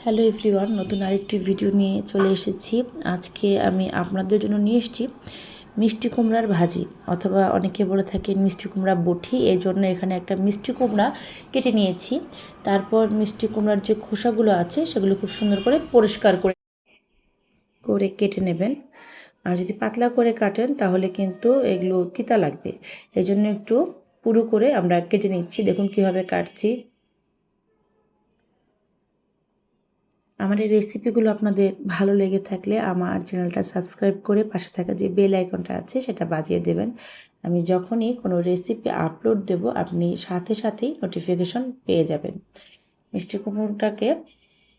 Hello everyone, নতুন আরেকটি video নিয়ে চলে এসেছি। আজকে আমি আপনাদের জন্য নিয়ে এসেছি মিষ্টি কুমড়ার ভাজি, অথবা অনেকে বলে থাকেন মিষ্টি কুমড়া বটি। এই জন্য এখানে একটা মিষ্টি কুমড়া কেটে নিয়েছি। তারপর মিষ্টি কুমড়ার যে খোসাগুলো আছে সেগুলো খুব সুন্দর করে পরিষ্কার করে কেটে নেবেন। আর যদি পাতলা করে কাটেন তাহলে কিন্তু এগুলো তিতা লাগবে। এই জন্য একটু পুরু করে আমরা কেটে নিচ্ছি। দেখুন কীভাবে কাটছি। আমার এই রেসিপিগুলো আপনাদের ভালো লেগে থাকলে আমার চ্যানেলটা সাবস্ক্রাইব করে পাশে থাকা যে বেল আইকনটা আছে সেটা বাজিয়ে দেবেন। আমি যখনই কোনো রেসিপি আপলোড দেব আপনি সাথে সাথেই নোটিফিকেশন পেয়ে যাবেন। মিষ্টি কুমড়োটাকে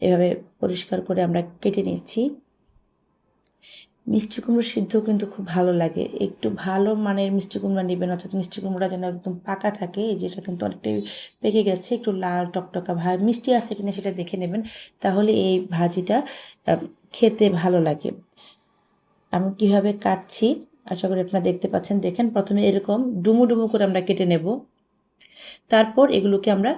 এভাবে পরিষ্কার করে আমরা কেটে নিচ্ছি। মিষ্টি কুমড়ো সিদ্ধ কিন্তু খুব ভালো লাগে। একটু ভালো মানের মিষ্টি কুমড়া নেবেন, অর্থাৎ মিষ্টি কুমড়োটা যেন একদম পাকা থাকে। এই যেটা কিন্তু অনেকটাই পেকে গেছে, একটু লাল টকটকা মিষ্টি আছে কিনা সেটা দেখে নেবেন, তাহলে এই ভাজিটা খেতে ভালো লাগে। আমি কিভাবে কাটছি আশা করি আপনারা দেখতে পাচ্ছেন। দেখেন, প্রথমে এরকম ডুমু ডুমু করে আমরা কেটে নেব। তারপর এগুলোকে আমরা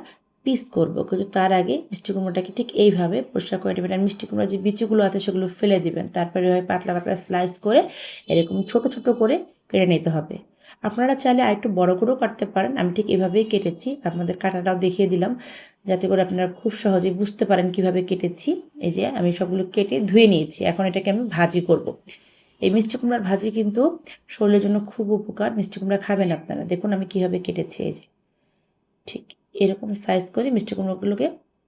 পিস করব, কিন্তু তার আগে মিষ্টি কুমড়োটাকে ঠিক এইভাবে পরিষ্কার করে নেবেন। আর মিষ্টি কুমড়োর যে বিচিগুলো আছে সেগুলো ফেলে দিবেন। তারপরে এভাবে পাতলা পাতলা স্লাইস করে এরকম ছোট ছোট করে কেটে নিতে হবে। আপনারা চাইলে আরেকটু বড় করেও কাটতে পারেন। আমি ঠিক এভাবেই কেটেছি, আপনাদের কাটাটাও দেখিয়ে দিলাম যাতে করে আপনারা খুব সহজেই বুঝতে পারেন কিভাবে কেটেছি। এই যে আমি সবগুলো কেটে ধুয়ে নিয়েছি। এখন এটাকে আমি ভাজি করব। এই মিষ্টি কুমড়ার ভাজি কিন্তু শরীরের জন্য খুব উপকার। মিষ্টি কুমড়া খাবেন আপনারা। দেখুন আমি কিভাবে কেটেছি। এই যে ঠিক এরকম সাইজ করে মিষ্টি কুমড়োগুলোকে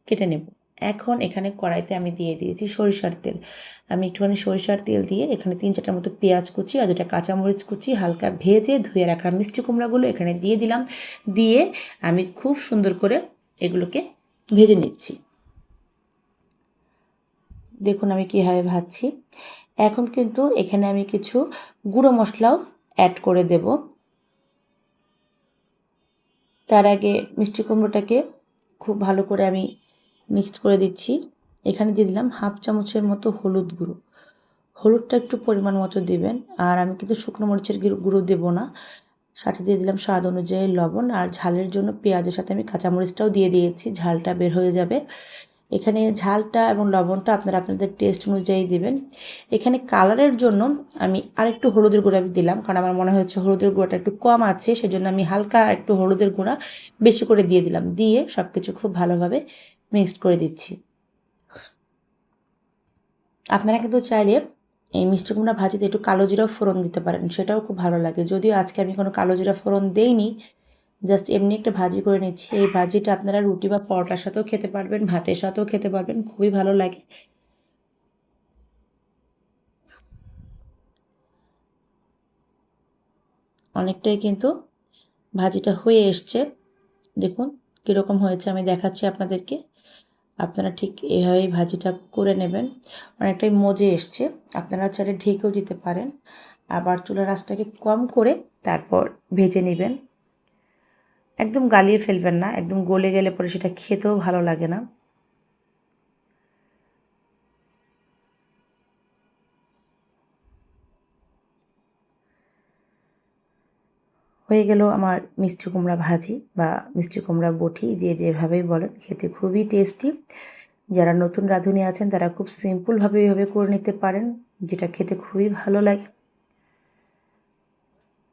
কেটে নেব। এখন এখানে কড়াইতে আমি দিয়ে দিয়েছি সরিষার তেল। আমি একটুখানি সরিষার তেল দিয়ে এখানে 3-4টার মতো পেঁয়াজ কুচি আর 2টা কাঁচামরিচ কুচি হালকা ভেজে ধুয়ে রাখা মিষ্টি কুমড়াগুলো এখানে দিয়ে দিলাম। দিয়ে আমি খুব সুন্দর করে এগুলোকে ভেজে নিচ্ছি। দেখুন আমি কীভাবে ভাজছি। এখন কিন্তু এখানে আমি কিছু গুঁড়ো মশলাও অ্যাড করে দেব। তার আগে মিষ্টি কুমড়োটাকে খুব ভালো করে আমি মিক্সড করে দিচ্ছি। এখানে দিয়ে দিলাম 1/2 চামচের মতো হলুদ গুঁড়ো। হলুদটা একটু পরিমাণ মতো দিবেন। আর আমি কিন্তু শুকনো মরিচের গুঁড়ো দেবো না। সাথে দিয়ে দিলাম স্বাদ অনুযায়ী লবণ। আর ঝালের জন্য পেঁয়াজের সাথে আমি কাঁচামরিচটাও দিয়ে দিয়েছি, ঝালটা বের হয়ে যাবে। এখানে ঝালটা এবং লবণটা আপনারা আপনাদের টেস্ট অনুযায়ী দিবেন। এখানে কালারের জন্য আমি আরেকটু হলুদের গুঁড়া দিলাম, কারণ আমার মনে হয়েছে হলুদের গুঁড়াটা একটু কম আছে, সেজন্য আমি হালকা একটু হলুদের গুঁড়া বেশি করে দিয়ে দিলাম। দিয়ে সব কিছু খুব ভালোভাবে মিক্সড করে দিচ্ছি। আপনারা কিন্তু চাইলে এই মিষ্টি কুমড়া ভাজিতে একটু কালো জিরাও ফোড়ন দিতে পারেন, সেটাও খুব ভালো লাগে। যদিও আজকে আমি কোনো কালো জিরা ফোড়ন দেইনি, জাস্ট এমনি একটা ভাজি করে নিচ্ছি। এই ভাজিটা আপনারা রুটি বা পরোটার সাথেও খেতে পারবেন, ভাতের সাথেও খেতে পারবেন, খুবই ভালো লাগে। অনেকটাই কিন্তু ভাজিটা হয়ে এসছে। দেখুন কীরকম হয়েছে, আমি দেখাচ্ছি আপনাদেরকে। আপনারা ঠিক এভাবেই ভাজিটা করে নেবেন। অনেকটাই মজে এসছে। আপনারা চাইলে ঢেকেও দিতে পারেন। আবার চুলার আঁচটাকে কম করে তারপর ভেজে নেবেন। একদম গালিয়ে ফেলবেন না, একদম গলে গেলে পরে সেটা খেতেও ভালো লাগে না। হয়ে গেল আমার মিষ্টি কুমড়া ভাজি বা মিষ্টি কুমড়া বটি, যে যেভাবেই বলেন, খেতে খুবই টেস্টি। যারা নতুন রাঁধুনি আছেন তারা খুব সিম্পলভাবে এইভাবে করে নিতে পারেন, যেটা খেতে খুবই ভালো লাগে।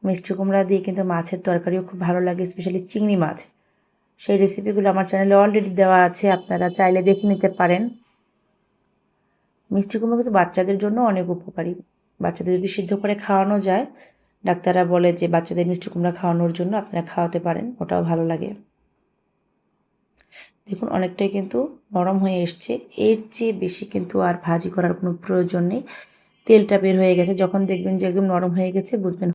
মিষ্টি কুমড়া দিয়ে কিন্তু মাছের তরকারিও খুব ভালো লাগে, স্পেশালি চিংড়ি মাছ। সেই রেসিপিগুলো আমার চ্যানেলে অলরেডি দেওয়া আছে, আপনারা চাইলে দেখে নিতে পারেন। মিষ্টি কুমড়ো কিন্তু বাচ্চাদের জন্য অনেক উপকারী। বাচ্চাদের যদি সিদ্ধ করে খাওয়ানো যায়, ডাক্তাররা বলে যে বাচ্চাদের মিষ্টি কুমড়া খাওয়ানোর জন্য আপনারা খাওয়াতে পারেন, ওটাও ভালো লাগে। দেখুন অনেকটাই কিন্তু নরম হয়ে এসছে। এর চেয়ে বেশি কিন্তু আর ভাজি করার কোনো প্রয়োজন নেই। তেলটা বের হয়ে গেছে। যখন দেখবেন যে একদম নরম হয়ে গেছে বুঝবেন